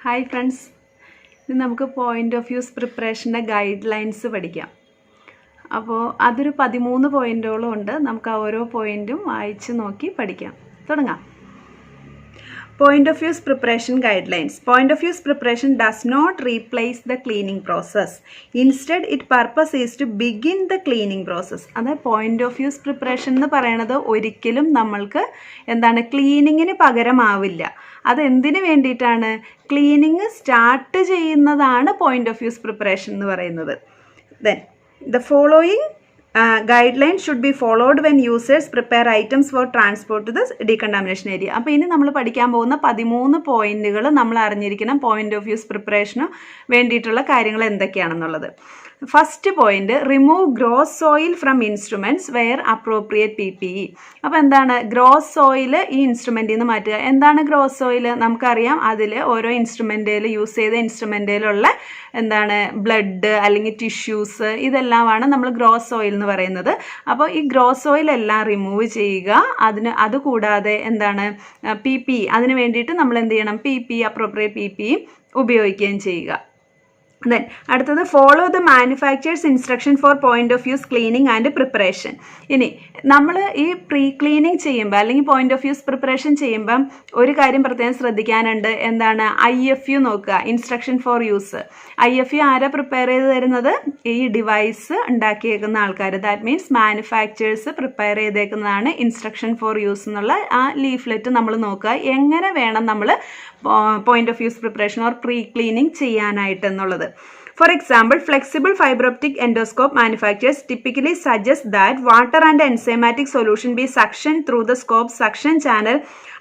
Hi friends, ഇന്ന് നമുക്ക് point of use പ്രിപ്പറേഷൻ്റെ ഗൈഡ് ലൈൻസ് പഠിക്കാം. അപ്പോൾ അതൊരു 13 പോയിൻറ്റോളം ഉണ്ട്. നമുക്ക് ആ ഓരോ പോയിൻറ്റും വായിച്ച് നോക്കി പഠിക്കാം. തുടങ്ങാം. Point of views preparation guidelines. Point of views preparation does not replace the cleaning process. Instead, its purpose is to begin the cleaning process. അതായത് point of views preparation എന്ന് പറയുന്നത് ഒരിക്കലും നമ്മൾക്ക് എന്താണ് ക്ലീനിങ്ങിന് പകരമാവില്ല. അത് എന്തിനു വേണ്ടിയിട്ടാണ്? ക്ലീനിങ് സ്റ്റാർട്ട് ചെയ്യുന്നതാണ് point of views preparation എന്ന് പറയുന്നത്. Then, the following guidelines should be followed when users prepare items for transport to the decontamination area. അപ്പോൾ ഇനി നമ്മൾ പഠിക്കാൻ പോകുന്ന 13 പോയിന്റുകൾ നമ്മൾ അറിഞ്ഞിരിക്കണം. പോയിന്റ് ഓഫ് വ്യൂസ് പ്രിപ്പറേഷന് വേണ്ടിയിട്ടുള്ള കാര്യങ്ങൾ എന്തൊക്കെയാണെന്നുള്ളത്. First point, remove gross soil from instruments wear appropriate PPE. അപ്പോൾ എന്താണ് ഗ്രോസ് സോയിൽ? ഈ ഇൻസ്ട്രുമെൻറ്റിൽ നിന്ന് മാറ്റുക. എന്താണ് ഗ്രോസ് സോയിൽ? നമുക്കറിയാം, അതിൽ ഓരോ ഇൻസ്ട്രുമെൻറ്റിൽ യൂസ് ചെയ്ത ഇൻസ്ട്രുമെൻറ്റിലുള്ള എന്താണ് ബ്ലഡ് അല്ലെങ്കിൽ ടിഷ്യൂസ്, ഇതെല്ലാമാണ് നമ്മൾ ഗ്രോസ് സോയിൽ എന്ന് പറയുന്നത്. അപ്പോൾ ഈ ഗ്രോസ് സോയിൽ എല്ലാം റിമൂവ് ചെയ്യുക. അതുകൂടാതെ എന്താണ് PPE, അതിന് വേണ്ടിയിട്ട് നമ്മൾ എന്ത് ചെയ്യണം? PPE, അപ്രോപ്രിയേറ്റ് PPE ഉപയോഗിക്കുകയും ചെയ്യുക. Then അടുത്തത്, follow the manufacturers instruction four point of views cleaning and preparation. ഇനി നമ്മൾ ഈ പ്രീ ക്ലീനിങ് ചെയ്യുമ്പോൾ അല്ലെങ്കിൽ പോയിന്റ് ഓഫ് വ്യൂസ് പ്രിപ്പറേഷൻ ചെയ്യുമ്പം ഒരു കാര്യം പ്രത്യേകം ശ്രദ്ധിക്കാനുണ്ട്. എന്താണ്? IFU നോക്കുക, ഇൻസ്ട്രക്ഷൻ ഫോർ യൂസ്. IFU ആരാ പ്രിപ്പയർ ചെയ്ത് തരുന്നത്? ഈ ഡിവൈസ് ഉണ്ടാക്കിയേക്കുന്ന ആൾക്കാർ. ദാറ്റ് മീൻസ് മാനുഫാക്ചേഴ്സ് പ്രിപ്പയർ ചെയ്തേക്കുന്നതാണ് ഇൻസ്ട്രക്ഷൻ ഫോർ യൂസ് എന്നുള്ള ആ ലീഫ്ലെറ്റ് നമ്മൾ നോക്കുക. എങ്ങനെ വേണം നമ്മൾ point of use preparation or pre cleaning ചെയ്യാനായിട്ട് എന്നുള്ളത്. For example, flexible fiber optic endoscope manufacturers typically suggest that water and enzymatic solution be suctioned through the scope suction channel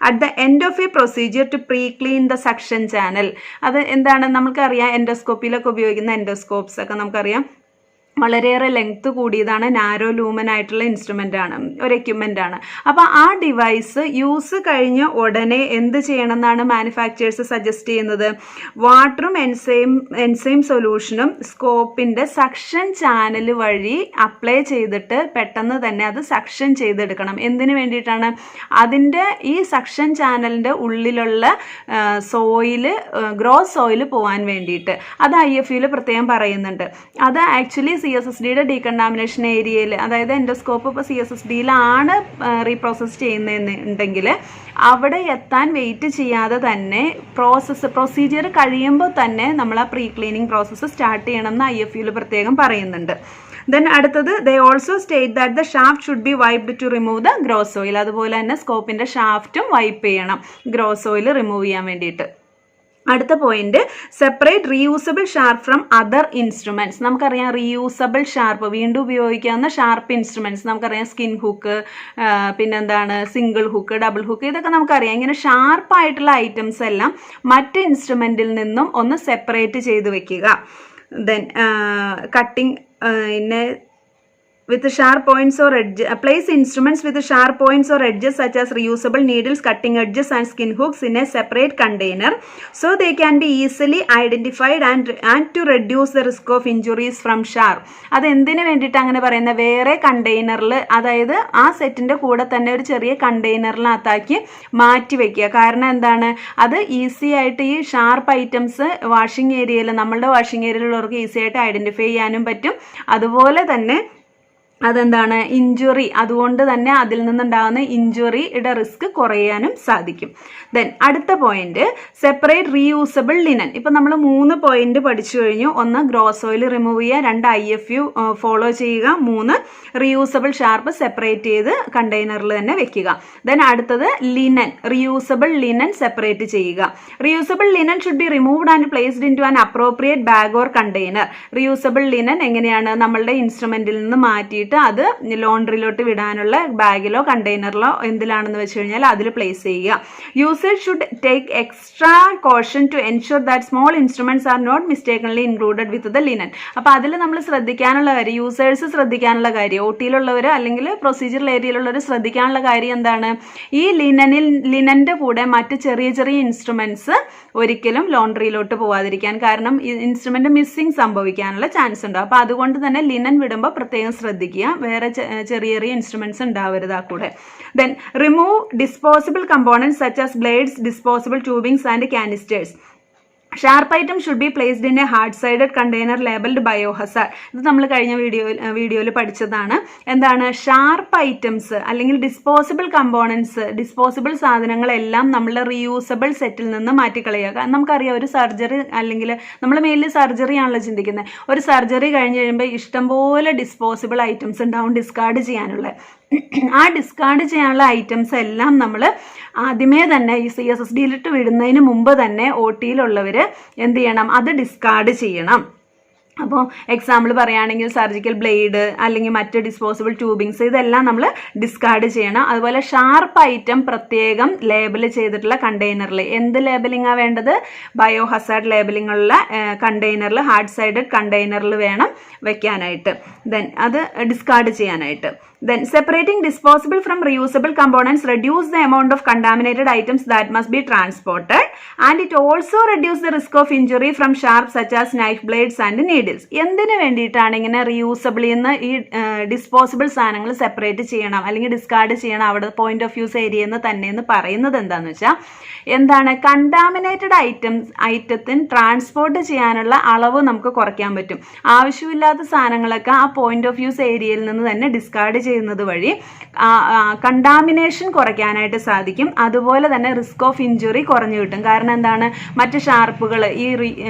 at the end of a procedure to pre-clean the suction channel. അത് എന്താണ്? നമുക്കറിയാം, എൻഡോസ്കോപ്പിയിലൊക്കെ ഉപയോഗിക്കുന്ന എൻഡോസ്കോപ്സ് ഒക്കെ നമുക്കറിയാം വളരെയേറെ length കൂടിയതാണ്, narrow lumen ആയിട്ടുള്ള instrument ആണ്, ഒരു എക്യുപ്മെൻ്റ് ആണ്. അപ്പോൾ ആ ഡിവൈസ് യൂസ് കഴിഞ്ഞ ഉടനെ എന്ത് ചെയ്യണമെന്നാണ് മാനുഫാക്ചേഴ്സ് സജസ്റ്റ് ചെയ്യുന്നത്? വാട്ടറും എൻസൈം സൊല്യൂഷനും സ്കോപ്പിൻ്റെ സക്ഷൻ ചാനൽ വഴി അപ്ലൈ ചെയ്തിട്ട് പെട്ടെന്ന് തന്നെ അത് സക്ഷൻ ചെയ്തെടുക്കണം. എന്തിനു വേണ്ടിയിട്ടാണ്? അതിൻ്റെ ഈ സക്ഷൻ ചാനലിൻ്റെ ഉള്ളിലുള്ള സോയില്, ഗ്രോസ് സോയിൽ പോകാൻ വേണ്ടിയിട്ട്. അത് IFUയിൽ പ്രത്യേകം പറയുന്നുണ്ട്. അത് ആക്ച്വലി CSSDയുടെ ഡീകണ്ടാമിനേഷൻ ഏരിയയിൽ, അതായത് എൻഡോസ്കോപ്പ് ഇപ്പോൾ CSSDയിലാണ് റീപ്രോസസ് ചെയ്യുന്നതെന്നുണ്ടെങ്കിൽ അവിടെ എത്താൻ വെയിറ്റ് ചെയ്യാതെ തന്നെ പ്രൊസീജിയർ കഴിയുമ്പോൾ തന്നെ നമ്മൾ ആ പ്രീ ക്ലീനിങ് പ്രോസസ്സ് സ്റ്റാർട്ട് ചെയ്യണം എന്ന് IFUയിൽ പ്രത്യേകം പറയുന്നുണ്ട്. ദെൻ അടുത്തത്, they also state that the shaft should be wiped to remove the gross soil. അതുപോലെ തന്നെ സ്കോപ്പിൻ്റെ ഷാഫ്റ്റും വൈപ്പ് ചെയ്യണം ഗ്രോസ് സോയിൽ റിമൂവ് ചെയ്യാൻ വേണ്ടിയിട്ട്. അടുത്ത point, separate reusable sharp from other instruments. നമുക്കറിയാം റീയൂസബിൾ ഷാർപ്പ്, വീണ്ടും ഉപയോഗിക്കാവുന്ന ഷാർപ്പ് ഇൻസ്ട്രുമെന്റ്സ്. നമുക്കറിയാം സ്കിൻ ഹുക്ക്, പിന്നെന്താണ് സിംഗിൾ ഹുക്ക്, ഡബിൾ ഹുക്ക്, ഇതൊക്കെ നമുക്കറിയാം. ഇങ്ങനെ ഷാർപ്പായിട്ടുള്ള ഐറ്റംസ് എല്ലാം മറ്റ് ഇൻസ്ട്രുമെന്റിൽ നിന്നും ഒന്ന് സെപ്പറേറ്റ് ചെയ്ത് വെക്കുക. Then cutting with sharp points or edges. Place instruments with sharp points or edges such as reusable needles, cutting edges and skin hooks in a separate container so they can be easily identified and to reduce the risk of injuries from sharp. അത് എന്തിനു വേണ്ടിയിട്ട് അങ്ങനെ പറയുന്നത്? വേറെ കണ്ടെയ്നറിൽ, അതായത് ആ സെറ്റിൻ്റെ കൂടെ തന്നെ ഒരു ചെറിയ കണ്ടെയ്നറിനകത്താക്കി മാറ്റി വയ്ക്കുക. കാരണം എന്താണ്? അത് ഈസി ആയിട്ട് ഈ ഷാർപ്പ് ഐറ്റംസ് വാഷിംഗ് ഏരിയയിൽ, നമ്മളുടെ വാഷിംഗ് ഏരിയയിലുള്ളവർക്ക് ഈസി ആയിട്ട് ഐഡൻറ്റിഫൈ ചെയ്യാനും പറ്റും. അതുപോലെ തന്നെ അതെന്താണ് ഇഞ്ചുറി, അതുകൊണ്ട് തന്നെ അതിൽ നിന്നുണ്ടാകുന്ന ഇഞ്ചുറിയുടെ റിസ്ക് കുറയാനും സാധിക്കും. ദെൻ അടുത്ത പോയിന്റ്, സെപ്പറേറ്റ് റീയൂസബിൾ ലിനൻ. ഇപ്പം നമ്മൾ 3 പോയിന്റ് പഠിച്ചു കഴിഞ്ഞു. 1 ഗ്രോസ് ഓയിൽ റിമൂവ് ചെയ്യുക, 2 IFU ഫോളോ ചെയ്യുക, 3 റീയൂസബിൾ ഷാർപ്പ് സെപ്പറേറ്റ് ചെയ്ത് കണ്ടെയ്നറിൽ തന്നെ വെക്കുക. ദെൻ അടുത്തത് ലിനൻ, റീയൂസബിൾ ലിനൻ സെപ്പറേറ്റ് ചെയ്യുക. Reusable linen should be removed and placed in to an appropriate bag or container. Reusable linen എങ്ങനെയാണ്? നമ്മളുടെ ഇൻസ്ട്രുമെന്റിൽ നിന്ന് മാറ്റി അത് ലോണ്ടറിയിലോട്ട് വിടാനുള്ള ബാഗിലോ കണ്ടെയ്നറിലോ എന്തിലാണെന്ന് വെച്ച് കഴിഞ്ഞാൽ അതിൽ പ്ലേസ് ചെയ്യുക. Users should take extra caution to ensure that small instruments are not mistakenly included with the linen. അപ്പോൾ അതിൽ നമ്മൾ ശ്രദ്ധിക്കാനുള്ള കാര്യം, യൂസേഴ്സ് ശ്രദ്ധിക്കാനുള്ള കാര്യം, OTയിലുള്ളവർ അല്ലെങ്കിൽ പ്രൊസീജിയറൽ ഏരിയയിലുള്ളവർ ശ്രദ്ധിക്കാനുള്ള കാര്യം എന്താണ്? ഈ ലിനൻ്റെ കൂടെ മറ്റ് ചെറിയ ചെറിയ ഇൻസ്ട്രുമെന്റ്സ് ഒരിക്കലും ലോണ്ടറിയിലോട്ട് പോവാതിരിക്കാൻ. കാരണം ഇൻസ്ട്രുമെന്റ് മിസ്സിംഗ് സംഭവിക്കാനുള്ള ചാൻസ് ഉണ്ട്. അപ്പോൾ അതുകൊണ്ട് തന്നെ ലിനൻ വിടുമ്പോൾ പ്രത്യേകം ശ്രദ്ധിക്കുക. വേറെ ചെറിയ ചെറിയ ഇൻസ്ട്രുമെന്റ്സ് ഉണ്ടാവരുത് ആ കൂടെ. Then remove disposable components such as blades, disposable tubings and canisters. Sharp item should be placed in a hard sided container labelled biohazard. ഇത് നമ്മൾ കഴിഞ്ഞ വീഡിയോയിൽ പഠിച്ചതാണ്. എന്താണ് ഷാർപ്പ് ഐറ്റംസ് അല്ലെങ്കിൽ ഡിസ്പോസിബിൾ കമ്പോണൻസ്, ഡിസ്പോസിബിൾ സാധനങ്ങളെല്ലാം നമ്മൾ റീയൂസബിൾ സെറ്റിൽ നിന്ന് മാറ്റിക്കളയുക. നമുക്കറിയാം ഒരു സർജറി അല്ലെങ്കിൽ നമ്മൾ മെയിൻലി സർജറി ആണല്ലോ ചിന്തിക്കുന്നത്. ഒരു സർജറി കഴിഞ്ഞ് കഴിയുമ്പോൾ ഇഷ്ടംപോലെ ഡിസ്പോസിബിൾ ഐറ്റംസ് ഉണ്ടാവും ഡിസ്കാർഡ് ചെയ്യാനുള്ള. ആ ഡിസ്കാർഡ് ചെയ്യാനുള്ള ഐറ്റംസ് എല്ലാം നമ്മൾ ആദ്യമേ തന്നെ ഈ CSSDയിലിട്ട് വിടുന്നതിന് മുമ്പ് തന്നെ OTയിലുള്ളവർ എന്ത് ചെയ്യണം, അത് ഡിസ്കാർഡ് ചെയ്യണം. അപ്പോൾ എക്സാമ്പിൾ പറയുകയാണെങ്കിൽ സർജിക്കൽ ബ്ലേഡ് അല്ലെങ്കിൽ മറ്റ് ഡിസ്പോസിബിൾ ട്യൂബിങ്സ് ഇതെല്ലാം നമ്മൾ ഡിസ്കാർഡ് ചെയ്യണം. അതുപോലെ ഷാർപ്പ് ഐറ്റം പ്രത്യേകം ലേബൽ ചെയ്തിട്ടുള്ള കണ്ടെയ്നറിൽ, എന്ത് ലേബലിംഗാണ് വേണ്ടത്, ബയോഹസാർഡ് ലേബലിംഗ് ഉള്ള കണ്ടെയ്നറിൽ, ഹാർഡ് സൈഡഡ് കണ്ടെയ്നറിൽ വേണം വെക്കാനായിട്ട്. ദെൻ അത് ഡിസ്കാർഡ് ചെയ്യാനായിട്ട്. Then separating disposable from reusable components reduce the amount of contaminated items that must be transported, and it also reduce the risk of injury from sharp such as knife blades and needles. എന്തിനു വേണ്ടിയിട്ടാണ് ഇങ്ങനെ റീയൂസബിളിൽ നിന്ന് ഈ disposable സാധനങ്ങൾ separate ചെയ്യണം അല്ലെങ്കിൽ discard ചെയ്യണം അവിടെ പോയിന്റ് ഓഫ് യൂസ് ഏരിയ എന്ന് തന്നെ എന്ന് പറയുന്നത് എന്താണെന്ന് വെച്ചാൽ, എന്താണ് കണ്ടാമിനേറ്റഡ് ഐറ്റത്തിന് ട്രാൻസ്പോർട്ട് ചെയ്യാനുള്ള അളവ് നമുക്ക് കുറയ്ക്കാൻ പറ്റും. ആവശ്യമില്ലാത്ത സാധനങ്ങളൊക്കെ ആ പോയിന്റ് ഓഫ് യൂസ് ഏരിയയിൽ നിന്ന് തന്നെ ഡിസ്കാർഡ് ചെയ്യുന്നത് വഴി കണ്ടാമിനേഷൻ കുറയ്ക്കാനായിട്ട് സാധിക്കും. അതുപോലെ തന്നെ റിസ്ക് ഓഫ് ഇഞ്ചുറി കുറഞ്ഞു കിട്ടും. കാരണം എന്താണ്, മറ്റ് ഷാർപ്പുകൾ, ഈ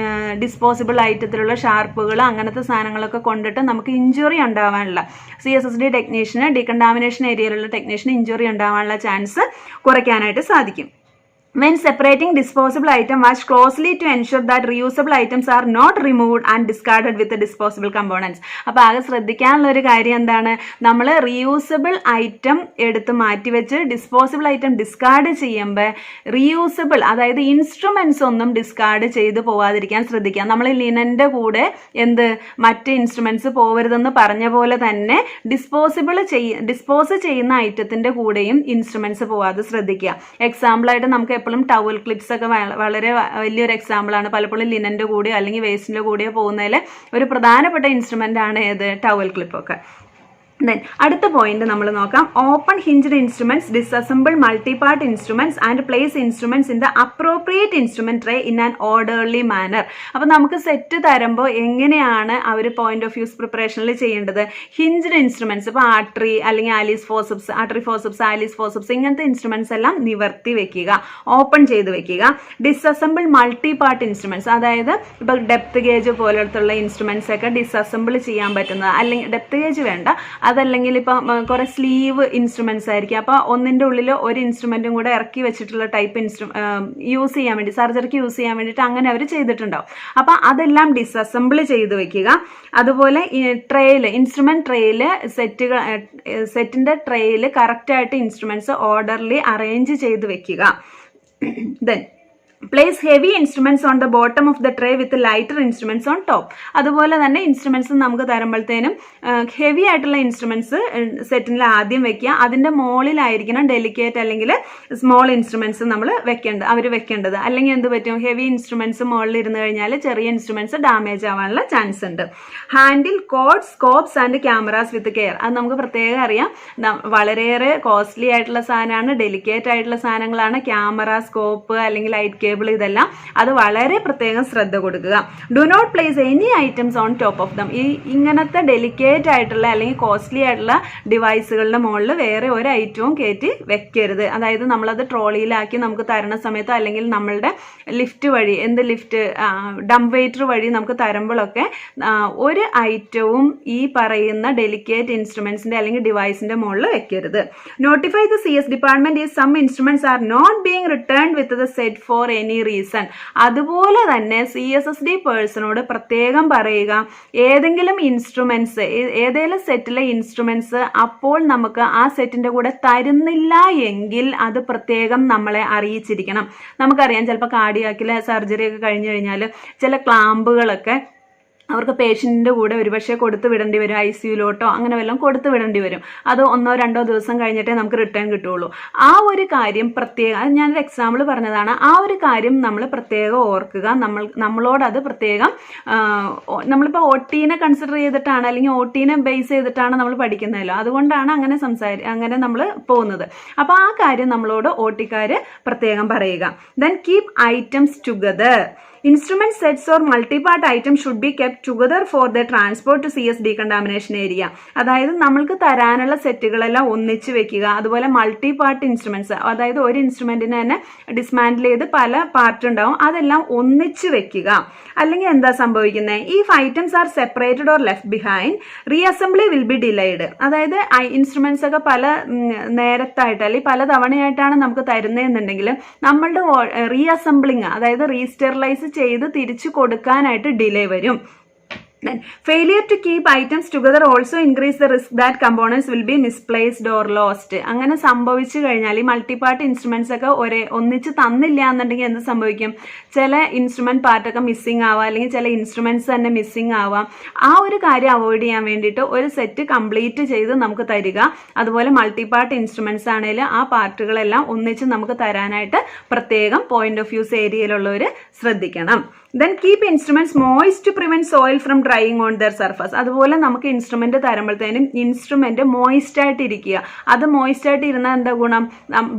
ഡിസ്പോസിബിൾ ഐറ്റത്തിലുള്ള ഷാർപ്പുകൾ അങ്ങനത്തെ സാധനങ്ങളൊക്കെ കൊണ്ടിട്ട് നമുക്ക് ഇഞ്ചുറി ഉണ്ടാവാനുള്ള, CSSD ടെക്നീഷ്യന് ഡീകണ്ടാമിനേഷൻ ഏരിയയിലുള്ള ടെക്നീഷ്യന് ഇഞ്ചുറി ഉണ്ടാവാനുള്ള ചാൻസ് കുറയ്ക്കാനായിട്ട് സാധിക്കും. When separating disposable item, watch closely to ensure that reusable items are not removed and discarded with the disposable components. അപ്പോൾ ആകെ ശ്രദ്ധിക്കാനുള്ള ഒരു കാര്യം എന്താണ്, നമ്മൾ റീയൂസബിൾ ഐറ്റം എടുത്ത് മാറ്റിവെച്ച് ഡിസ്പോസിബിൾ ഐറ്റം ഡിസ്കാർഡ് ചെയ്യുമ്പോൾ റീയൂസബിൾ അതായത് ഇൻസ്ട്രുമെൻറ്റ്സ് ഒന്നും ഡിസ്കാർഡ് ചെയ്ത് പോവാതിരിക്കാൻ ശ്രദ്ധിക്കുക. നമ്മൾ ലിനൻ്റെ കൂടെ മറ്റ് ഇൻസ്ട്രുമെൻറ്റ്സ് പോകരുതെന്ന് പറഞ്ഞ പോലെ തന്നെ ഡിസ്പോസ് ചെയ്യുന്ന ഐറ്റത്തിൻ്റെ കൂടെയും ഇൻസ്ട്രുമെൻറ്റ്സ് പോവാതെ ശ്രദ്ധിക്കുക. എക്സാമ്പിളായിട്ട് നമുക്ക് എപ്പോഴും ടവൽ ക്ലിപ്സ് ഒക്കെ വളരെ വലിയൊരു എക്സാമ്പിളാണ്. പലപ്പോഴും ലിനൻ്റെ കൂടെയോ അല്ലെങ്കിൽ വേസ്റ്റിൻ്റെ കൂടെയോ പോകുന്നതിൽ ഒരു പ്രധാനപ്പെട്ട ഇൻസ്ട്രുമെൻ്റ് ആണ് ഏത്, ടവൽ ക്ലിപ്പൊക്കെ. ദെൻ അടുത്ത പോയിന്റ് നമ്മൾ നോക്കാം. Open hinged instruments, disassemble multipart instruments and place instruments in the appropriate instrument tray in an orderly manner. അപ്പോൾ നമുക്ക് സെറ്റ് തരുമ്പോൾ എങ്ങനെയാണ് അവർ പോയിന്റ് ഓഫ് യൂസ് പ്രിപ്പറേഷനിൽ ചെയ്യേണ്ടത്, ഹിഞ്ച്ഡ് ഇൻസ്ട്രുമെന്റ്സ്, ഇപ്പോൾ ആർട്ടറി അല്ലെങ്കിൽ ആർട്ടറി ഫോർസെപ്സ്, ആലീസ് ഫോർസെപ്സ് ഇങ്ങനത്തെ ഇൻസ്ട്രുമെന്റ്സ് എല്ലാം നിവർത്തി വെക്കുക, ഓപ്പൺ ചെയ്ത് വെക്കുക. ഡിസസംബിൾ മൾട്ടിപാർട്ട് ഇൻസ്ട്രുമെന്റ്സ്, അതായത് ഇപ്പോൾ ഡെപ്ത് ഗേജ് പോലത്തുള്ള ഇൻസ്ട്രുമെന്റ്സ് ഒക്കെ ഡിസസംബിൾ ചെയ്യാൻ പറ്റുന്നത്, അല്ലെങ്കിൽ ഡെപ്ത് ഗേജ് വേണ്ട, അതല്ലെങ്കിൽ ഇപ്പം കുറേ സ്ലീവ് ഇൻസ്ട്രുമെന്റ്സ് ആയിരിക്കും. അപ്പോൾ ഒന്നിൻ്റെ ഉള്ളിൽ ഒരു ഇൻസ്ട്രുമെൻറ്റും കൂടെ ഇറക്കി വെച്ചിട്ടുള്ള ടൈപ്പ് യൂസ് ചെയ്യാൻ വേണ്ടി, സർജറിക്ക് യൂസ് ചെയ്യാൻ വേണ്ടിയിട്ട് അങ്ങനെ അവർ ചെയ്തിട്ടുണ്ടാവും. അപ്പോൾ അതെല്ലാം ഡിസസംബിൾ ചെയ്ത് വെക്കുക. അതുപോലെ ഇൻസ്ട്രുമെന്റ് ട്രേയിൽ സെറ്റിൻ്റെ ട്രേയിൽ കറക്റ്റായിട്ട് ഇൻസ്ട്രുമെന്റ്സ് ഓർഡർലി അറേഞ്ച് ചെയ്ത് വെക്കുക. Then place heavy instruments on the bottom of the trait with lighter instruments on top. അതുപോലെ തന്നെ ഇൻസ്ട്രുമെന്റ്സ് നമുക്ക് തരുമ്പോഴത്തേനും ഹെവി ആയിട്ടുള്ള ഇൻസ്ട്രുമെന്റ്സ് സെറ്റിൽ ആദ്യം വെക്കുക. അതിൻ്റെ മുകളിലായിരിക്കണം ഡെലിക്കേറ്റ് അല്ലെങ്കിൽ സ്മോൾ ഇൻസ്ട്രുമെന്റ്സ് നമ്മൾ വെക്കേണ്ടത്. അല്ലെങ്കിൽ എന്ത് പറ്റും, ഹെവി ഇൻസ്ട്രുമെന്റ്സ് മുകളിൽ ഇരുന്ന് കഴിഞ്ഞാൽ ചെറിയ ഇൻസ്ട്രുമെന്റ്സ് ഡാമേജ് ആവാനുള്ള ചാൻസ് ഉണ്ട്. Handle cords, scopes and cameras with care. അത് നമുക്ക് പ്രത്യേകം അറിയാം, വളരെയേറെ കോസ്റ്റ്ലി ആയിട്ടുള്ള സാധനമാണ്, ഡെലിക്കേറ്റ് ആയിട്ടുള്ള സാധനങ്ങളാണ് ക്യാമറ, സ്കോപ്പ് അല്ലെങ്കിൽ ലൈറ്റ് കേബിൾ, ഇതെല്ലാം. അത് വളരെ പ്രത്യേകം ശ്രദ്ധ കൊടുക്കുക. Do not place any items on top of them. ഈ ഇങ്ങനത്തെ ഡെലിക്കേറ്റ് ആയിട്ടുള്ള അല്ലെങ്കിൽ കോസ്റ്റ്ലി ആയിട്ടുള്ള ഡിവൈസുകളുടെ മുകളിൽ വേറെ ഒരു ഐറ്റവും കയറ്റി വെക്കരുത്. അതായത് നമ്മളത് ട്രോളിയിലാക്കി നമുക്ക് തരുന്ന സമയത്ത് അല്ലെങ്കിൽ നമ്മളുടെ ലിഫ്റ്റ് വഴി ഡംപ് വെയിറ്റർ വഴി നമുക്ക് തരുമ്പോഴൊക്കെ ഒരു ഐറ്റവും ഈ പറയുന്ന ഡെലിക്കേറ്റ് ഇൻസ്ട്രുമെന്റ്സിന്റെ അല്ലെങ്കിൽ ഡിവൈസിന്റെ മുകളിൽ വെക്കരുത്. Notify the CS department if some instruments are not being returned with the set for any reason. അതുപോലെ തന്നെ CSSD പേഴ്സണോട് പ്രത്യേകം പറയുക, ഏതെങ്കിലും ഇൻസ്ട്രുമെന്റ്സ്, ഏതെങ്കിലും സെറ്റിലെ ഇൻസ്ട്രുമെന്റ്സ് അപ്പോൾ നമുക്ക് ആ സെറ്റിന്റെ കൂടെ തരുന്നില്ല എങ്കിൽ അത് പ്രത്യേകം നമ്മളെ അറിയിച്ചിരിക്കണം. നമുക്കറിയാം, ചിലപ്പോൾ കാർഡിയാക്കിലെ സർജറി ഒക്കെ കഴിഞ്ഞു കഴിഞ്ഞാൽ ചില ക്ലാമ്പുകളൊക്കെ അവർക്ക് പേഷ്യൻറ്റിൻ്റെ കൂടെ ഒരുപക്ഷെ കൊടുത്തു വിടേണ്ടി വരും, ICUലോട്ടോ അങ്ങനെ വല്ലതും കൊടുത്തു വിടേണ്ടി വരും. അത് 1-2 ദിവസം കഴിഞ്ഞിട്ടേ നമുക്ക് റിട്ടേൺ കിട്ടുള്ളൂ. ആ ഒരു കാര്യം പ്രത്യേകം, ഞാനൊരു എക്സാമ്പിൾ പറഞ്ഞതാണ്, ആ ഒരു കാര്യം നമ്മൾ പ്രത്യേകം ഓർക്കുക. നമ്മളോടത് പ്രത്യേകം, നമ്മളിപ്പോൾ OTനെ കൺസിഡർ ചെയ്തിട്ടാണ് അല്ലെങ്കിൽ OTനെ ബേസ് ചെയ്തിട്ടാണ് നമ്മൾ പഠിക്കുന്നതല്ലോ, അതുകൊണ്ടാണ് അങ്ങനെ നമ്മൾ പോകുന്നത്. അപ്പോൾ ആ കാര്യം നമ്മളോട് OTക്കാർ പ്രത്യേകം പറയുക. Then keep items together. Instrument sets or multi-part items should be kept together for their transport to CS decontamination area. അതായത് നമ്മൾക്ക് തരാനുള്ള സെറ്റുകളെല്ലാം ഒന്നിച്ച് വെക്കുക. അതുപോലെ മൾട്ടി പാർട്ട് ഇൻസ്ട്രുമെന്റ്സ്, അതായത് ഒരു ഇൻസ്ട്രുമെന്റിന് തന്നെ ഡിസ്മാൻഡിൽ ചെയ്ത് പല പാർട്ട് ഉണ്ടാവും, അതെല്ലാം ഒന്നിച്ച് വെക്കുക. അല്ലെങ്കിൽ എന്താ സംഭവിക്കുന്നത്? If items are separated or left behind, reassembly will be delayed. അതായത് ഇൻസ്ട്രുമെന്റ്സ് ഒക്കെ പല നേരത്തായിട്ട് അല്ലെങ്കിൽ പല തവണയായിട്ടാണ് നമുക്ക് തരുന്നതെന്നുണ്ടെങ്കിൽ നമ്മളുടെ റീഅസംബ്ലിങ്, അതായത് റീസ്റ്റെറിലൈസ് ചെയ്ത് തിരിച്ചു കൊടുക്കാനായിട്ട് ഡിലേ വരും. Then failure to keep items together also increase the risk that components will be misplaced or lost. അങ്ങനെ സംഭവിച്ചു കഴിഞ്ഞാൽ ഈ മൾട്ടിപാർട്ട് ഇൻസ്ട്രുമെന്റ്സ് ഒക്കെ ഒന്നിച്ച് തന്നില്ല എന്നുണ്ടെങ്കിൽ എന്ത് സംഭവിക്കും? ചില ഇൻസ്ട്രുമെന്റ് പാർട്ടൊക്കെ മിസ്സിംഗ് ആവാം, അല്ലെങ്കിൽ ചില ഇൻസ്ട്രുമെന്റ്സ് തന്നെ മിസ്സിംഗ് ആവാം. ആ ഒരു കാര്യം അവോയ്ഡ് ചെയ്യാൻ വേണ്ടിയിട്ട് ഒരു സെറ്റ് കംപ്ലീറ്റ് ചെയ്ത് നമുക്ക് തരിക. അതുപോലെ മൾട്ടിപാർട്ട് ഇൻസ്ട്രുമെന്റ്സ് ആണെങ്കിൽ ആ പാർട്ടുകളെല്ലാം ഒന്നിച്ച് നമുക്ക് തരാനായിട്ട് പ്രത്യേകം പോയിന്റ് ഓഫ് വ്യൂസ് ഏരിയയിലുള്ളവർ ശ്രദ്ധിക്കണം. Then keep instruments moist to prevent soil from drying on their surface. അതുപോലെ നമുക്ക് ഇൻസ്ട്രുമെന്റ് തരുമ്പോഴത്തേനും ഇൻസ്ട്രുമെന്റ് മോയിസ്റ്റ് ആയിട്ട് ഇരിക്കുക. അത് മോയിസ്റ്റ് ആയിട്ട് ഇരുന്നാൽ എന്താ ഗുണം?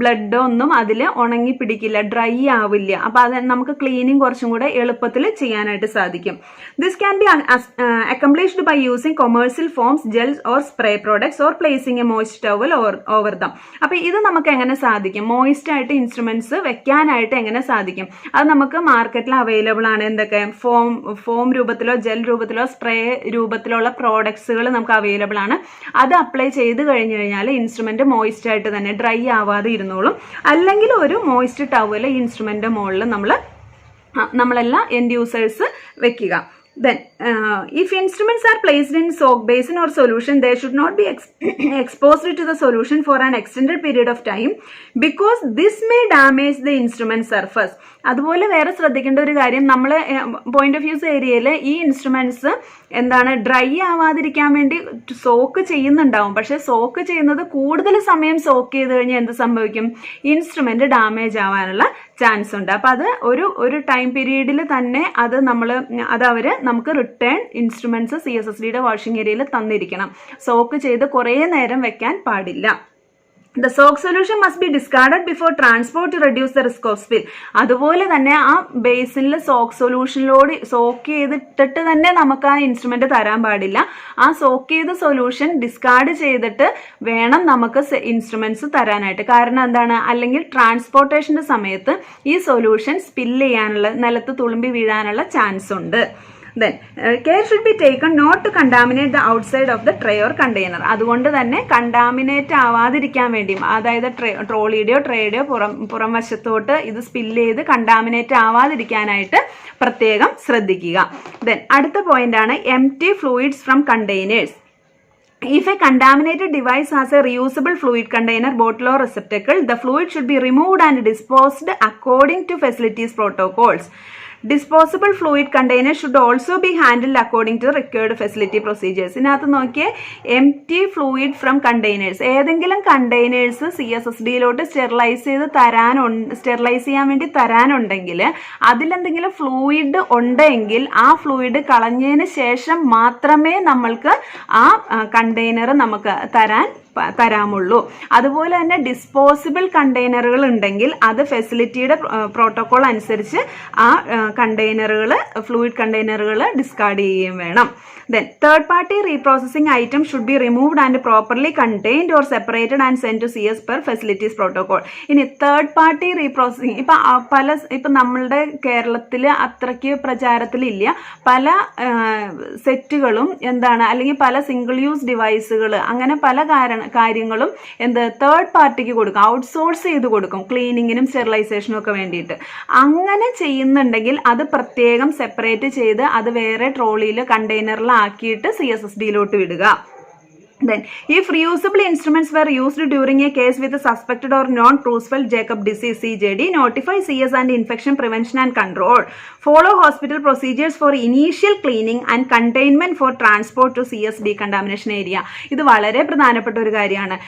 ബ്ലഡ് ഒന്നും അതിൽ ഉണങ്ങി പിടിക്കില്ല, ഡ്രൈ ആവില്ല. അപ്പൊ അത് നമുക്ക് ക്ലീനിങ് കുറച്ചും കൂടെ എളുപ്പത്തിൽ ചെയ്യാനായിട്ട് സാധിക്കും. This can be accomplished by using commercial foams, gels or spray products or placing a moist towel over them. അപ്പൊ ഇത് നമുക്ക് എങ്ങനെ സാധിക്കും? മോയിസ്റ്റ് ആയിട്ട് ഇൻസ്ട്രുമെന്റ്സ് വെക്കാനായിട്ട് എങ്ങനെ സാധിക്കും? അത് നമുക്ക് മാർക്കറ്റിൽ അവൈലബിൾ ആണ്. എന്തൊക്കെ? ഫോം രൂപത്തിലോ ജെൽ രൂപത്തിലോ സ്പ്രേ രൂപത്തിലുള്ള പ്രോഡക്ട്സുകൾ നമുക്ക് അവൈലബിൾ ആണ്. അത് അപ്ലൈ ചെയ്ത് കഴിഞ്ഞു കഴിഞ്ഞാൽ ഇൻസ്ട്രുമെന്റ് മോയിസ്റ്റ് ആയിട്ട് തന്നെ ഡ്രൈ ആവാതെ ഇരുന്നോളും. അല്ലെങ്കിൽ ഒരു മോയിസ്റ്റ് ടവല് ഇൻസ്ട്രുമെന്റിന്റെ മുകളിൽ നമ്മളെല്ലാം എൻഡ് യൂസേഴ്സ് വെക്കുക. Then, if instruments are placed in soak basin or solution, they should not be exposed to the solution for an extended period of time because this may damage the instrument surface. അതുപോലെ വേറെ ശ്രദ്ധിക്കേണ്ട ഒരു കാര്യം, നമ്മൾ point of views ഏരിയയിൽ ഈ instruments എന്താണ് dry ആവാതിരിക്കാൻ വേണ്ടി സോക്ക് ചെയ്യുന്നുണ്ടാവും. പക്ഷെ സോക്ക് ചെയ്യുന്നത് കൂടുതൽ സമയം സോക്ക് ചെയ്ത് കഴിഞ്ഞാൽ എന്ത് സംഭവിക്കും? ഇൻസ്ട്രുമെന്റ് ഡാമേജ് ആവാനുള്ള ചാൻസ് ഉണ്ട്. അപ്പൊ അത് ഒരു ടൈം പീരീഡിൽ തന്നെ അവര് നമുക്ക് റിട്ടേൺ ഇൻസ്ട്രുമെന്റ്സ് CSSDയുടെ വാഷിംഗ് ഏരിയയിൽ തന്നിരിക്കണം. സോക്ക് ചെയ്ത് കുറേ നേരം വെക്കാൻ പാടില്ല. The soak solution must be discarded before transport to reduce the risk of spill. അതുപോലെ തന്നെ ആ ബേസിനിൽ സോക്ക് സൊല്യൂഷനിലോട് സോക്ക് ചെയ്തിട്ട് തന്നെ നമുക്ക് ആ ഇൻസ്ട്രുമെന്റ് തരാൻ പാടില്ല. ആ സോക്ക് ചെയ്ത സൊല്യൂഷൻ ഡിസ്കാർഡ് ചെയ്തിട്ട് വേണം നമുക്ക് ഇൻസ്ട്രുമെന്റ്സ് തരാനായിട്ട്. കാരണം എന്താണ്? അല്ലെങ്കിൽ ട്രാൻസ്പോർട്ടേഷന്റെ സമയത്ത് ഈ സൊല്യൂഷൻ സ്പില്ല് ചെയ്യാനുള്ള, നിലത്ത് തുളുമ്പി വീഴാനുള്ള ചാൻസ് ഉണ്ട്. Then care should be taken not to contaminate the outside of the tray or container. അതുകൊണ്ട് തന്നെ കണ്ടാമിനേറ്റ് ആവാതിരിക്കാൻ വേണ്ടി, അതായത് ട്രോളിയുടെയോ ട്രേയുടെയോ പുറം വശത്തോട്ട് ഇത് സ്പില്ല് ചെയ്ത് കണ്ടാമിനേറ്റ് ആവാതിരിക്കാനായിട്ട് പ്രത്യേകം ശ്രദ്ധിക്കുക. Then അടുത്ത പോയിന്റ് ആണ് empty fluids from containers. If a contaminated device has a reusable fluid container, bottle or receptacle, the fluid should be removed and disposed according to facilities protocols. Disposable fluid containers should also be handled according to required facility procedures. ഇതിനകത്ത് നോക്കിയേ, empty fluid from containers. ഏതെങ്കിലും containers CSSDയിലോട്ട് sterilise ചെയ്യാൻ വേണ്ടി തരാനുണ്ടെങ്കിൽ അതിലെന്തെങ്കിലും fluid ഉണ്ടെങ്കിൽ ആ fluid കളഞ്ഞതിന് ശേഷം മാത്രമേ നമ്മൾക്ക് ആ കണ്ടെയ്നർ നമുക്ക് തരാമുള്ളൂ. അതുപോലെ തന്നെ ഡിസ്പോസിബിൾ കണ്ടെയ്നറുകൾ ഉണ്ടെങ്കിൽ അത് ഫെസിലിറ്റിയുടെ പ്രോട്ടോകോൾ അനുസരിച്ച് ആ കണ്ടെയ്നറുകൾ, ഫ്ലൂയിഡ് കണ്ടെയ്നറുകൾ ഡിസ്കാർഡ് ചെയ്യുകയും വേണം. Then third party reprocessing items should be removed and properly contained or separated and sent to CS per facilities protocol. ഇനി തേർഡ് പാർട്ടി റീപ്രോസസിങ് ഇപ്പൊ നമ്മളുടെ കേരളത്തിൽ അത്രയ്ക്ക് പ്രചാരത്തിലില്ല. പല സെറ്റുകളും എന്താണ്, അല്ലെങ്കിൽ പല സിംഗിൾ യൂസ് ഡിവൈസുകൾ, അങ്ങനെ പല കാര്യങ്ങളും തേർഡ് പാർട്ടിക്ക് കൊടുക്കും, ഔട്ട്സോഴ്സ് ചെയ്ത് കൊടുക്കും ക്ലീനിങ്ങിനും സ്റ്റെറിലൈസേഷനും ഒക്കെ വേണ്ടിയിട്ട്. അങ്ങനെ ചെയ്യുന്നുണ്ടെങ്കിൽ അത് പ്രത്യേകം സെപ്പറേറ്റ് ചെയ്ത് അത് വേറെ ട്രോളിയിൽ കണ്ടെയ്നറിൽ ആക്കിയിട്ട് CSSDയിലോട്ട് വിടുക. Then, if reusable instruments were used during a case with a suspected or non-Creutzfeldt-Jakob disease (CJD), notify CS and Infection Prevention and Control. Follow hospital procedures for initial cleaning and containment for transport to CS decontamination area. ഇത് വളരെ പ്രധാനപ്പെട്ട ഒരു കാര്യമാണ്.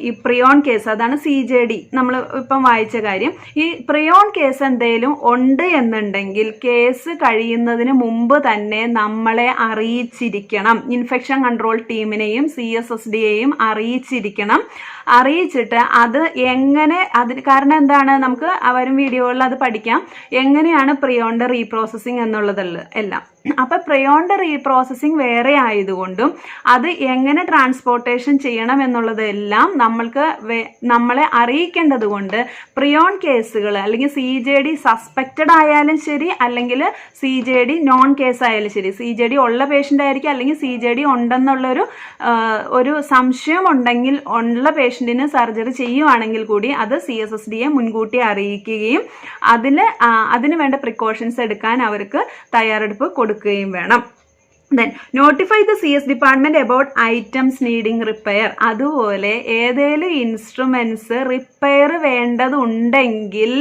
ഈ പ്രിയോൺ case, അതാണ് CJD നമ്മൾ ഇപ്പം വായിച്ച കാര്യം. ഈ പ്രിയോൺ കേസ് എന്തെങ്കിലും ഉണ്ട് എന്നുണ്ടെങ്കിൽ കേസ് കഴിയുന്നതിന് മുമ്പ് തന്നെ നമ്മളെ അറിയിച്ചിരിക്കണം. ഇൻഫെക്ഷൻ കൺട്രോൾ ടീമിനെയും CS CSSDയെയും അറിയിച്ചിരിക്കണം. അറിയിച്ചിട്ട് അത് എങ്ങനെ, കാരണം എന്താണ്, നമുക്ക് വരും വീഡിയോകളിൽ അത് പഠിക്കാം എങ്ങനെയാണ് പ്രിയോണിന്റെ റീപ്രോസസ്സിങ് എന്നുള്ളതല്ല എല്ലാം. അപ്പൊ പ്രിയോണിന്റെ റീപ്രോസസ്സിങ് വേറെ ആയതുകൊണ്ടും അത് എങ്ങനെ ട്രാൻസ്പോർട്ടേഷൻ ചെയ്യണം എന്നുള്ളതെല്ലാം നമ്മളെ അറിയിക്കേണ്ടത് കൊണ്ട് പ്രിയോൺ കേസുകൾ അല്ലെങ്കിൽ CJD സസ്പെക്റ്റഡ് ആയാലും ശരി, അല്ലെങ്കിൽ CJD നോൺ കേസ് ആയാലും ശരി, CJD ഉള്ള പേഷ്യൻ്റ് ആയിരിക്കും അല്ലെങ്കിൽ CJD ഉണ്ടെന്നുള്ളൊരു ഒരു സംശയം ഉണ്ടെങ്കിൽ ഉള്ള പേഷ്യൻറ്റിന് സർജറി ചെയ്യുവാണെങ്കിൽ കൂടി അത് CSSDയെ മുൻകൂട്ടി അറിയിക്കുകയും അതിന് വേണ്ട പ്രിക്കോഷൻസ് എടുക്കാൻ അവർക്ക് തയ്യാറെടുപ്പ് കൊടുക്കുകയും വേണം. Then notify the CS department about items needing repair. അതുപോലെ ഏതേലും ഇൻസ്ട്രുമെന്റ്സ് റിപ്പയർ വേണ്ടതുണ്ടെങ്കിൽ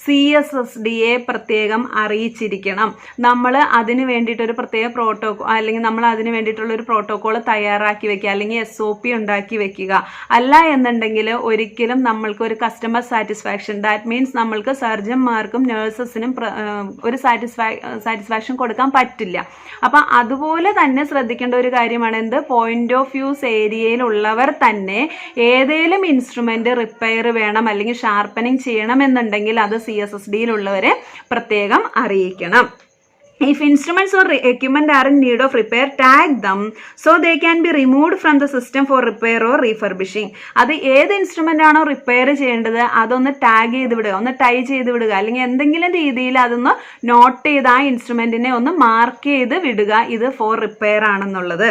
CSSDയെ പ്രത്യേകം അറിയിച്ചിരിക്കണം. നമ്മൾ അതിന് വേണ്ടിയിട്ടൊരു പ്രത്യേക അല്ലെങ്കിൽ നമ്മൾ അതിന് വേണ്ടിയിട്ടുള്ളൊരു പ്രോട്ടോകോൾ തയ്യാറാക്കി വെക്കുക, അല്ലെങ്കിൽ SOP ഉണ്ടാക്കി വെക്കുക. അല്ല എന്നുണ്ടെങ്കിൽ ഒരിക്കലും നമ്മൾക്ക് ഒരു കസ്റ്റമർ സാറ്റിസ്ഫാക്ഷൻ, ദാറ്റ് മീൻസ് നമ്മൾക്ക് സർജന്മാർക്കും നഴ്സസിനും ഒരു സാറ്റിസ്ഫാക്ഷൻ കൊടുക്കാൻ പറ്റില്ല. അപ്പം അതുപോലെ തന്നെ ശ്രദ്ധിക്കേണ്ട ഒരു കാര്യമാണ് എന്ത്, പോയിന്റ് ഓഫ് വ്യൂസ് ഏരിയയിലുള്ളവർ തന്നെ ഏതേലും ഇൻസ്ട്രുമെന്റ് റിപ്പയർ വേണം അല്ലെങ്കിൽ ഷാർപ്പനിങ് ചെയ്യണം എന്നുണ്ടെങ്കിൽ അത് CSSDയിലുള്ളവരെ പ്രത്യേകം അറിയിക്കണം. If instruments or equipment are in need of repair, tag them so they can be removed from the system for repair or refurbishing. അത് ഏത് ഇൻസ്ട്രുമെന്റ് ആണോ റിപ്പയർ ചെയ്യേണ്ടത് അതൊന്ന് ടാഗ് ചെയ്ത് വിടുക, ഒന്ന് ടൈ ചെയ്ത് വിടുക, അല്ലെങ്കിൽ എന്തെങ്കിലും രീതിയിൽ അതൊന്ന് നോട്ട് ചെയ്ത് ആ ഇൻസ്ട്രുമെന്റിനെ ഒന്ന് മാർക്ക് ചെയ്ത് വിടുക, ഇത് ഫോർ റിപ്പയർ ആണെന്നുള്ളത്.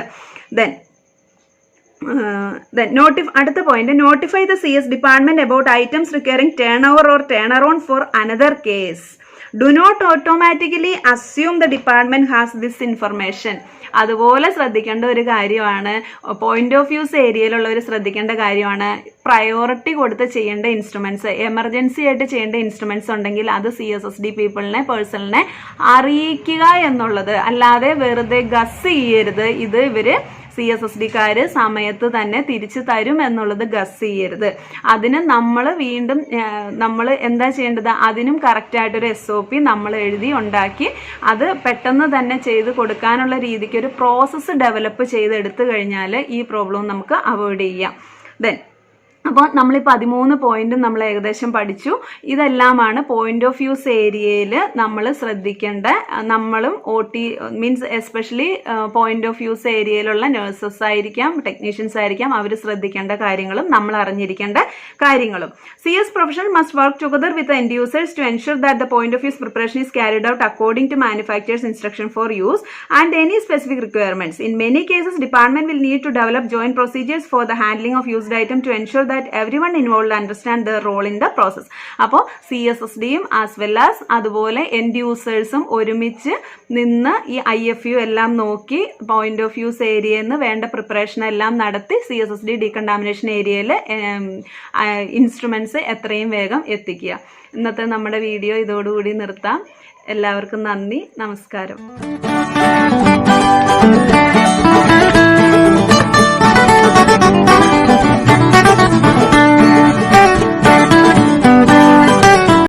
അടുത്ത point, notify the CS department about items requiring turnover or turnaround for another case. Do not automatically assume the department has this information. അതുപോലെ ശ്രദ്ധിക്കേണ്ട ഒരു കാര്യമാണ്, പോയിന്റ് ഓഫ് വ്യൂസ് ഏരിയയിലുള്ളവർ ശ്രദ്ധിക്കേണ്ട കാര്യമാണ്, പ്രയോറിറ്റി കൊടുത്ത് ചെയ്യേണ്ട ഇൻസ്ട്രുമെന്റ്സ്, എമർജൻസി ആയിട്ട് ചെയ്യേണ്ട ഇൻസ്ട്രുമെന്റ്സ് ഉണ്ടെങ്കിൽ അത് CSSD പേഴ്സണിനെ അറിയിക്കുക എന്നുള്ളത്. അല്ലാതെ വെറുതെ ഗസ് ചെയ്യരുത്, ഇത് ഇവര് CSSDക്കാര് സമയത്ത് തന്നെ തിരിച്ചു തരും എന്നുള്ളത് ഗസ് ചെയ്യരുത്. അതിന് നമ്മൾ എന്താ ചെയ്യേണ്ടത്, അതിനും കറക്റ്റായിട്ടൊരു SOP നമ്മൾ എഴുതി ഉണ്ടാക്കി അത് പെട്ടെന്ന് തന്നെ ചെയ്ത് കൊടുക്കാനുള്ള രീതിക്ക് ഒരു പ്രോസസ്സ് ഡെവലപ്പ് ചെയ്തെടുത്തു കഴിഞ്ഞാൽ ഈ പ്രോബ്ലം നമുക്ക് അവോയ്ഡ് ചെയ്യാം. അപ്പോൾ നമ്മൾ ഈ 13 പോയിന്റും നമ്മൾ ഏകദേശം പഠിച്ചു. ഇതെല്ലാമാണ് പോയിന്റ് ഓഫ് വ്യൂസ് ഏരിയയിൽ നമ്മൾ ശ്രദ്ധിക്കേണ്ട, നമ്മളും OT means especially point of views ഏരിയയിലുള്ള നഴ്സസ് ആയിരിക്കാം, ടെക്നീഷ്യൻസ് ആയിരിക്കാം, അവർ ശ്രദ്ധിക്കേണ്ട കാര്യങ്ങളും നമ്മൾ അറിഞ്ഞിരിക്കേണ്ട കാര്യങ്ങളും. CS professional must work together with the end users to ensure that the point of views preparation is carried out according to manufacturer's instruction for use and any specific requirements. In many cases, department will need to develop joint procedures for the handling of used item to ensure that everyone involved understand their role in the process. അപ്പോൾ CSSDയും as well as അതുപോലെ end യൂസേഴ്സും ഒരുമിച്ച് നിന്ന് ഈ IFU എല്ലാം നോക്കി point of views ഏരിയയിൽ നിന്ന് വേണ്ട പ്രിപ്പറേഷൻ എല്ലാം നടത്തി CSSD ഡീകണ്ടാമിനേഷൻ ഏരിയയിൽ ഇൻസ്ട്രുമെന്റ്സ് എത്രയും വേഗം എത്തിക്കുക. ഇന്നത്തെ നമ്മുടെ വീഡിയോ ഇതോടുകൂടി നിർത്താം. എല്ലാവർക്കും നന്ദി, നമസ്കാരം.